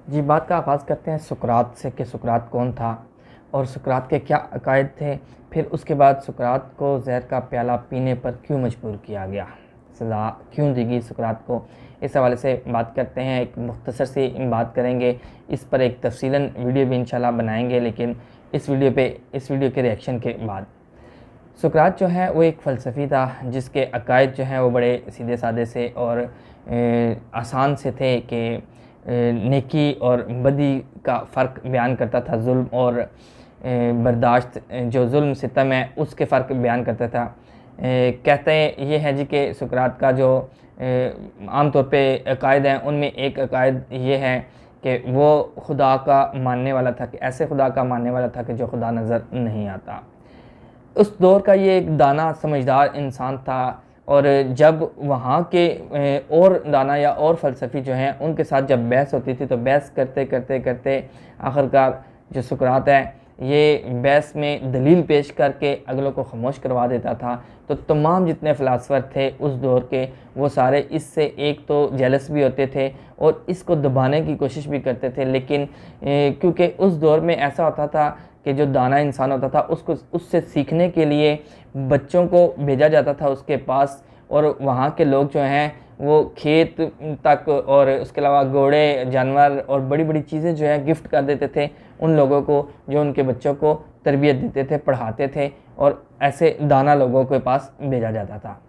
जी, बात का आगाज़ करते हैं सुकरात से कि सुकरात कौन था और सुकरात के क्या अकायद थे। फिर उसके बाद सुकरात को ज़हर का प्याला पीने पर क्यों मजबूर किया गया, सज़ा क्यों दी गई सुकरात को। इस हवाले से बात करते हैं, एक मुख्तसर सी बात करेंगे। इस पर एक तफसीलन वीडियो भी इंशाल्लाह बनाएंगे, लेकिन इस वीडियो के रिएक्शन के बाद। सुकरात जो है वो एक फ़लसफ़ी था जिसके अकायद जो हैं वो बड़े सीधे साधे से और आसान से थे कि नेकी और बदी का फ़र्क बयान करता था, जुल्म और बर्दाश्त, जो जुल्म सितम है उसके फ़र्क बयान करता था। कहते ये हैं जी कि सुकरात का जो आम तौर पे अकायद हैं, उनमें एक अकायद ये है कि वो खुदा का मानने वाला था, कि ऐसे खुदा का मानने वाला था कि जो खुदा नज़र नहीं आता। उस दौर का ये एक दाना समझदार इंसान था, और जब वहाँ के और दाना या और फ़लसफ़ी जो हैं उनके साथ जब बहस होती थी, तो बहस करते करते करते आखिरकार जो सुकरात है ये बहस में दलील पेश करके अगलों को खामोश करवा देता था। तो तमाम जितने फ़िलासफ़र थे उस दौर के, वो सारे इससे एक तो जेलस भी होते थे और इसको दबाने की कोशिश भी करते थे। लेकिन क्योंकि उस दौर में ऐसा होता था कि जो दाना इंसान होता था उसको उससे सीखने के लिए बच्चों को भेजा जाता था उसके पास, और वहाँ के लोग जो हैं वो खेत तक और उसके अलावा घोड़े, जानवर और बड़ी बड़ी चीज़ें जो है गिफ्ट कर देते थे उन लोगों को जो उनके बच्चों को तरबियत देते थे, पढ़ाते थे, और ऐसे दाना लोगों के पास भेजा जाता था।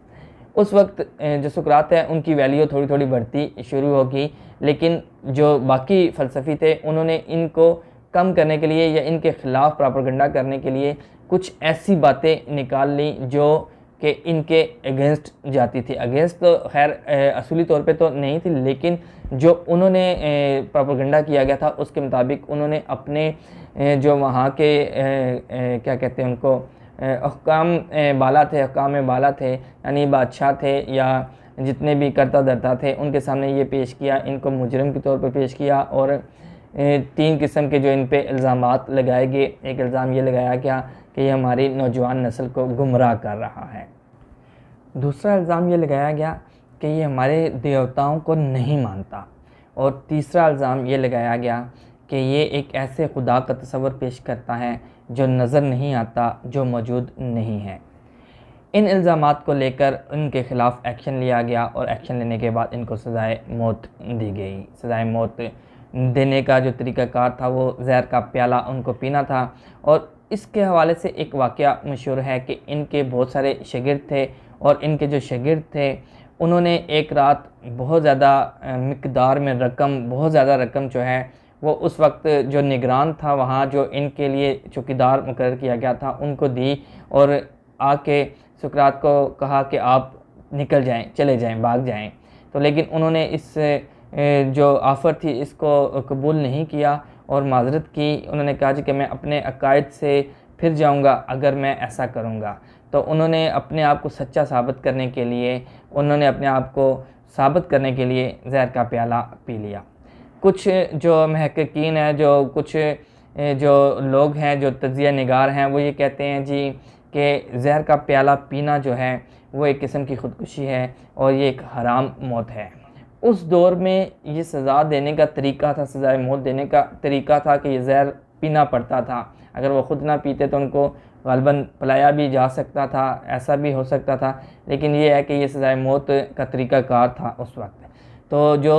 उस वक्त जो सुकरात है उनकी वैल्यू थोड़ी थोड़ी बढ़ती शुरू होगी, लेकिन जो बाकी फ़लसफ़ी थे उन्होंने इनको कम करने के लिए या इनके ख़िलाफ़ प्रोपेगेंडा करने के लिए कुछ ऐसी बातें निकाल ली जो कि इनके अगेंस्ट जाती थी। अगेंस्ट तो खैर असली तौर पे तो नहीं थी, लेकिन जो उन्होंने प्रोपेगेंडा किया गया था उसके मुताबिक उन्होंने अपने जो वहाँ के क्या कहते हैं उनको, हुक्काम बाला थे, हुक्काम बाला थे, यानी बादशाह थे या जितने भी कर्ता धर्ता थे, उनके सामने ये पेश किया, इनको मुजरिम के तौर पर पेश किया। और तीन किस्म के जो इन पे इल्ज़ामात लगाए गए। एक इल्ज़ाम ये लगाया गया कि ये हमारी नौजवान नस्ल को गुमराह कर रहा है। दूसरा इल्ज़ाम ये लगाया गया कि ये हमारे देवताओं को नहीं मानता। और तीसरा इल्ज़ाम ये लगाया गया कि ये एक ऐसे खुदा का तस्वर पेश करता है जो नज़र नहीं आता, जो मौजूद नहीं है। इन इल्ज़ामात को लेकर इनके ख़िलाफ़ एक्शन लिया गया, और एक्शन लेने के बाद इनको सज़ाए मौत दी गई। सज़ाए मौत देने का जो तरीक़ाकार था वो ज़हर का प्याला उनको पीना था। और इसके हवाले से एक वाक़या मशहूर है कि इनके बहुत सारे शागिर्द थे, और इनके जो शागिर्द थे उन्होंने एक रात बहुत ज़्यादा मिक़दार में रकम, बहुत ज़्यादा रकम जो है वो उस वक्त जो निगरान था वहाँ, जो इनके लिए चौकीदार मुकर्रर किया गया था, उनको दी, और आके सुकरात को कहा कि आप निकल जाएं, चले जाएं, भाग जाएं। तो लेकिन उन्होंने इस जो ऑफ़र थी इसको कबूल नहीं किया और माज़रत की। उन्होंने कहा जी कि मैं अपने अकायद से फिर जाऊंगा अगर मैं ऐसा करूंगा। तो उन्होंने अपने आप को सच्चा साबित करने के लिए, उन्होंने अपने आप को साबित करने के लिए ज़हर का प्याला पी लिया। कुछ जो महक़क़ीन हैं, जो कुछ जो लोग हैं, जो तज़िया निगार हैं, वो ये कहते हैं जी कि ज़हर का प्याला पीना जो है वो एक किस्म की ख़ुदकुशी है और ये एक हराम मौत है। उस दौर में ये सज़ा देने का तरीक़ा था, सज़ाए मौत देने का तरीक़ा था कि ये ज़हर पीना पड़ता था। अगर वो ख़ुद ना पीते तो उनको ग़ालिबन पलाया भी जा सकता था, ऐसा भी हो सकता था। लेकिन ये है कि ये सज़ाए मौत का तरीक़ाकार था उस वक्त। तो जो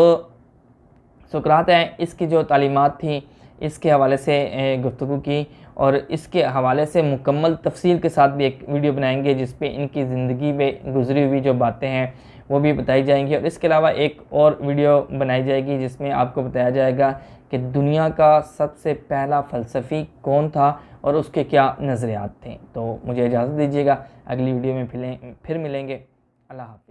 सुकरात है इसकी जो तालीमात थी इसके हवाले से गुफ्तगू की, और इसके हवाले से मुकम्मल तफसील के साथ भी एक वीडियो बनाएंगे जिस पे इनकी ज़िंदगी में गुज़री हुई जो बातें हैं वो भी बताई जाएंगी। और इसके अलावा एक और वीडियो बनाई जाएगी जिसमें आपको बताया जाएगा कि दुनिया का सबसे पहला फ़लसफ़ी कौन था और उसके क्या नज़रियात थे। तो मुझे इजाज़त दीजिएगा, अगली वीडियो में फिर मिलेंगे। अल्लाह हाफ़िज़।